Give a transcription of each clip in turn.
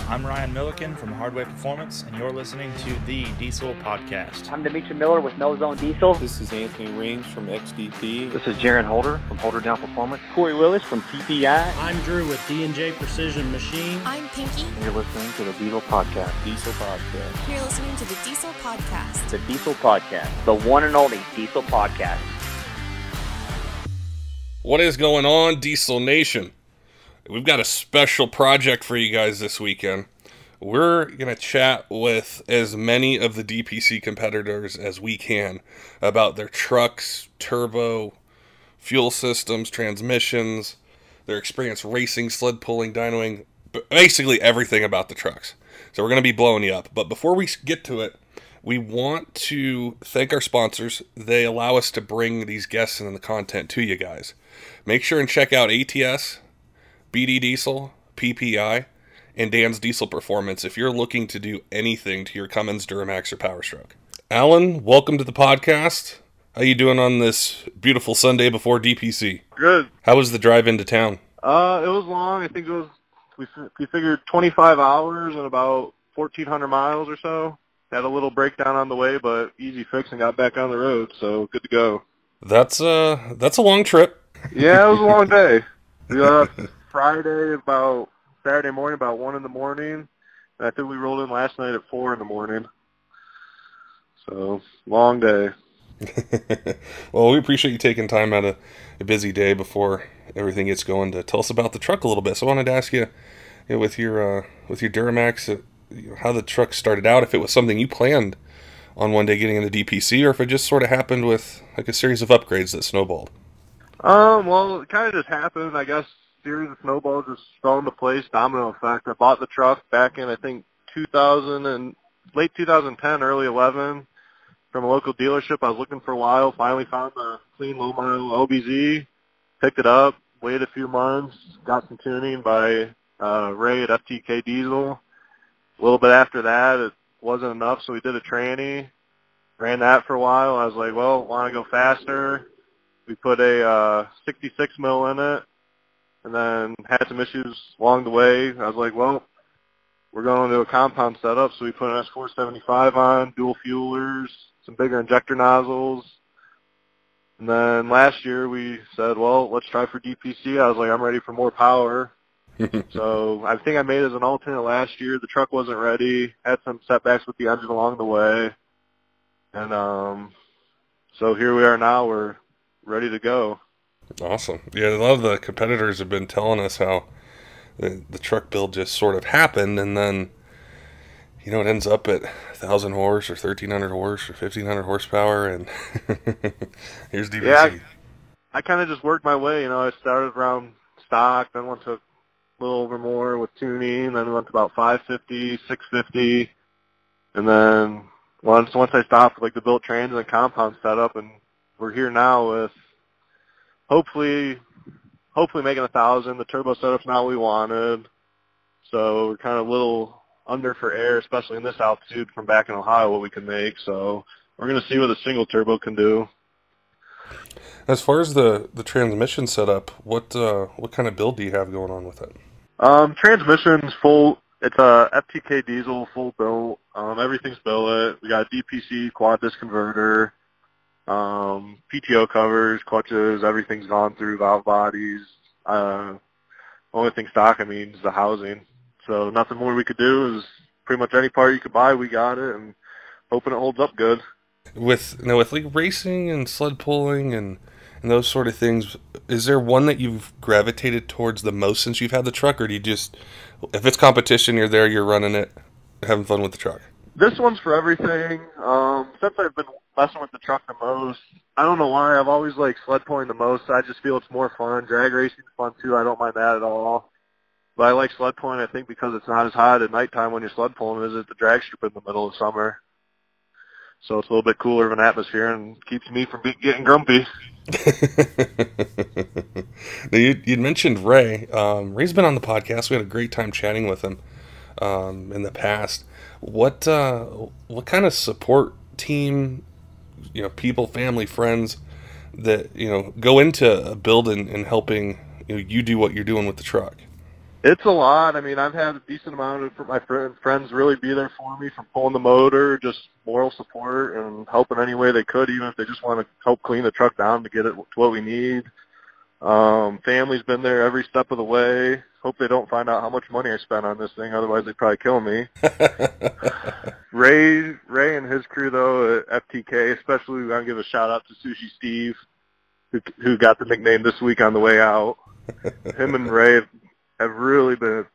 I'm Ryan Milliken from Hardway Performance, and you're listening to the Diesel Podcast. I'm Dimitri Miller with No Zone Diesel. This is Anthony Raines from XDP. This is Jaron Holder from Holderdown Performance. Corey Willis from PPEI. I'm Drew with D&J Precision Machine. I'm Pinky. And you're listening to the Diesel Podcast. Diesel Podcast. You're listening to the Diesel Podcast. The Diesel Podcast. The one and only Diesel Podcast. What is going on, Diesel Nation? We've got a special project for you guys this weekend. We're going to chat with as many of the DPC competitors as we can about their trucks, turbo, fuel systems, transmissions, their experience racing, sled pulling, dynoing, basically everything about the trucks. So we're going to be blowing you up. But before we get to it, we want to thank our sponsors. They allow us to bring these guests and the content to you guys. Make sure and check out ATS, BD Diesel, PPEI, and Dan's Diesel Performance if you're looking to do anything to your Cummins, Duramax, or Power Stroke. Allan, welcome to the podcast. How you doing on this beautiful Sunday before DPC? Good. How was the drive into town? It was long. I think it was, we figured 25 hours and about 1,400 miles or so. Had a little breakdown on the way, but easy fix and got back on the road, so good to go. That's a long trip. Yeah, it was a long day. We left Friday Saturday morning about 1 in the morning, and I think we rolled in last night at 4 in the morning. So, long day. Well, we appreciate you taking time out of a busy day before everything gets going to tell us about the truck a little bit. So I wanted to ask you, with your Duramax, how the truck started out, if it was something you planned on one day getting into DPC, or if it just sort of happened with like a series of upgrades that snowballed. Well, it kind of just happened, I guess. Series of snowballs just fell into place, domino effect. I bought the truck back in, I think, late 2010, early 11, from a local dealership. I was looking for a while, finally found a clean low-mile LBZ, picked it up, waited a few months, got some tuning by Ray at ATS Diesel. A little bit after that, it wasn't enough, so we did a tranny, ran that for a while. I was like, well, want to go faster. We put a 66 mil in it, and then had some issues along the way. I was like, well, we're going to a compound setup, so we put an S475 on, dual fuelers, some bigger injector nozzles. And then last year we said, well, let's try for DPC. I was like, I'm ready for more power. So I think I made it as an alternate last year. The truck wasn't ready, had some setbacks with the engine along the way. And so here we are now. We're ready to go. Awesome. Yeah, a lot of the competitors have been telling us how the truck build just sort of happened, and then, it ends up at 1,000 horse or 1,300 horse or 1,500 horsepower, and here's DPC. Yeah, I kind of just worked my way. I started around stock, then went to a little over more with tuning, then went to about 550, 650, and then once I stopped with the built trans and the compound setup, and we're here now with hopefully making 1,000. The turbo setup's not what we wanted, so we're kind of a little under for air, especially in this altitude from back in Ohio, what we can make. So we're going to see what a single turbo can do. As far as the transmission setup, what kind of build do you have going on with it? Transmission's full. It's a ATS Diesel full built. Everything's billet. We got a DPC quad disc converter. PTO covers, clutches, everything's gone through, valve bodies. Only thing stock, is the housing. So nothing more we could do. Is pretty much any part you could buy, we got it, and hoping it holds up good. With racing and sled pulling and those sort of things, is there one that you've gravitated towards the most since you've had the truck, or do you just, if it's competition, you're there, you're running it, having fun with the truck? This one's for everything. Since I've been messing with the truck the most, I don't know why, I've always liked sled pulling the most. I just feel it's more fun. Drag racing's fun too. I don't mind that at all. But I like sled pulling, I think, because it's not as hot at nighttime when you're sled pulling as at the drag strip in the middle of summer. So it's a little bit cooler of an atmosphere and keeps me from getting grumpy. Now, you'd mentioned Ray. Ray's been on the podcast. We had a great time chatting with him in the past. What kind of support team, people, family, friends that go into a build and helping you do what you're doing with the truck? It's a lot. I mean, I've had a decent amount of my friends really be there for me, from pulling the motor, just moral support and helping any way they could, even if they just want to help clean the truck down to get it to what we need. Family's been there every step of the way. Hope they don't find out how much money I spent on this thing, otherwise they'd probably kill me. Ray and his crew, though, at FTK, especially, I want to give a shout-out to Sushi Steve, who got the nickname this week on the way out. Him and Ray have really been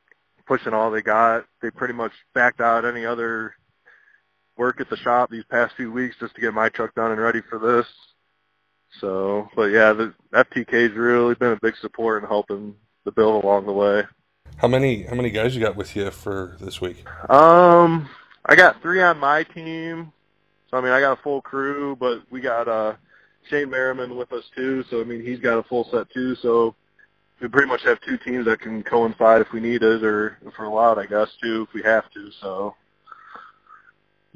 pushing all they got. They pretty much backed out any other work at the shop these past few weeks just to get my truck done and ready for this. So, but yeah, the FTK's really been a big support in helping the build along the way. How many guys you got with you for this week? I got 3 on my team. So, I mean, I got a full crew, but we got Shane Merriman with us too. So, I mean, he's got a full set too. So, we pretty much have 2 teams that can coincide if we need it, or if we're allowed, I guess, too, if we have to. So,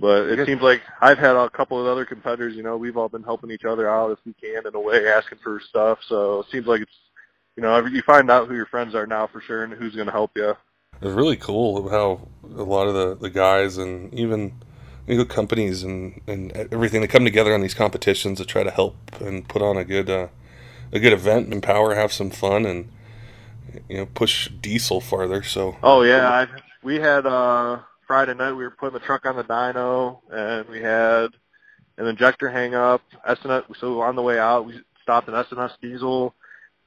but it seems like I've had a couple of other competitors, you know, we've all been helping each other out if we can in a way, asking for stuff. So it seems like it's, you know, you find out who your friends are now for sure and who's going to help you. It's really cool how a lot of the guys and even, you know, companies and everything, they come together on these competitions to try to help and put on a good event, empower, have some fun, and, you know, push diesel farther. So. Oh yeah, we had Friday night we were putting the truck on the dyno, and we had an injector hang up. So on the way out, we stopped at ATS Diesel.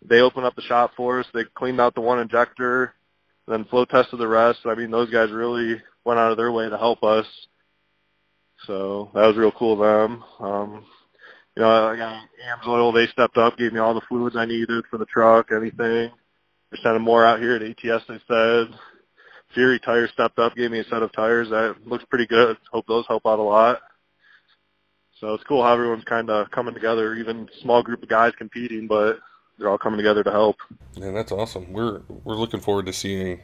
They opened up the shop for us. They cleaned out the one injector, then flow tested the rest. I mean, those guys really went out of their way to help us. So that was real cool of them. You know, I got AMS Oil. They stepped up, gave me all the fluids I needed for the truck, anything. They're sending more out here at ATS, they said. Fury Tires stepped up, gave me a set of tires. That looks pretty good. Hope those help out a lot. So it's cool how everyone's kind of coming together, even a small group of guys competing, but they're all coming together to help. Man, that's awesome. We're looking forward to seeing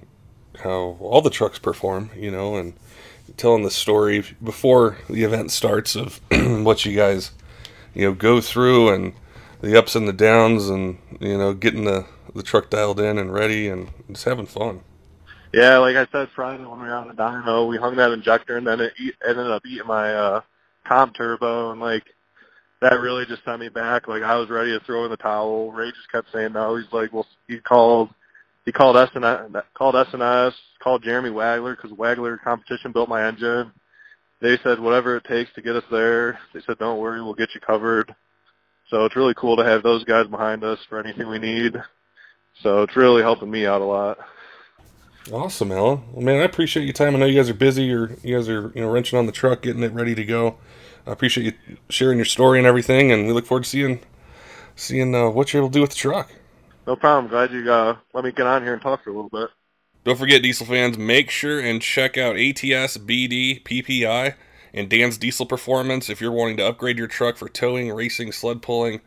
how all the trucks perform, you know, and telling the story before the event starts of what you guys, you know, go through and the ups and the downs and, you know, getting the truck dialed in and ready and just having fun. Yeah, like I said Friday when we were on the dyno, we hung that injector and then it ended up eating my comp turbo, and like that really just sent me back. Like I was ready to throw in the towel. Ray just kept saying no. He's like, well, he called SNS, called Jeremy Wagler, because Wagler Competition built my engine. They said whatever it takes to get us there. They said don't worry, we'll get you covered. So it's really cool to have those guys behind us for anything we need. So it's really helping me out a lot. Awesome, Allan. Well, man, I appreciate your time. I know you guys are busy. You guys are, you know, wrenching on the truck, getting it ready to go. I appreciate you sharing your story and everything, and we look forward to seeing what you're able to do with the truck. No problem. Glad you let me get on here and talk for a little bit. Don't forget, diesel fans, make sure and check out ATS, BD, PPEI, and Dan's Diesel Performance if you're wanting to upgrade your truck for towing, racing, sled pulling,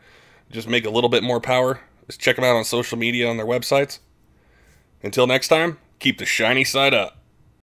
just make a little bit more power. Just check them out on social media on their websites. Until next time, keep the shiny side up.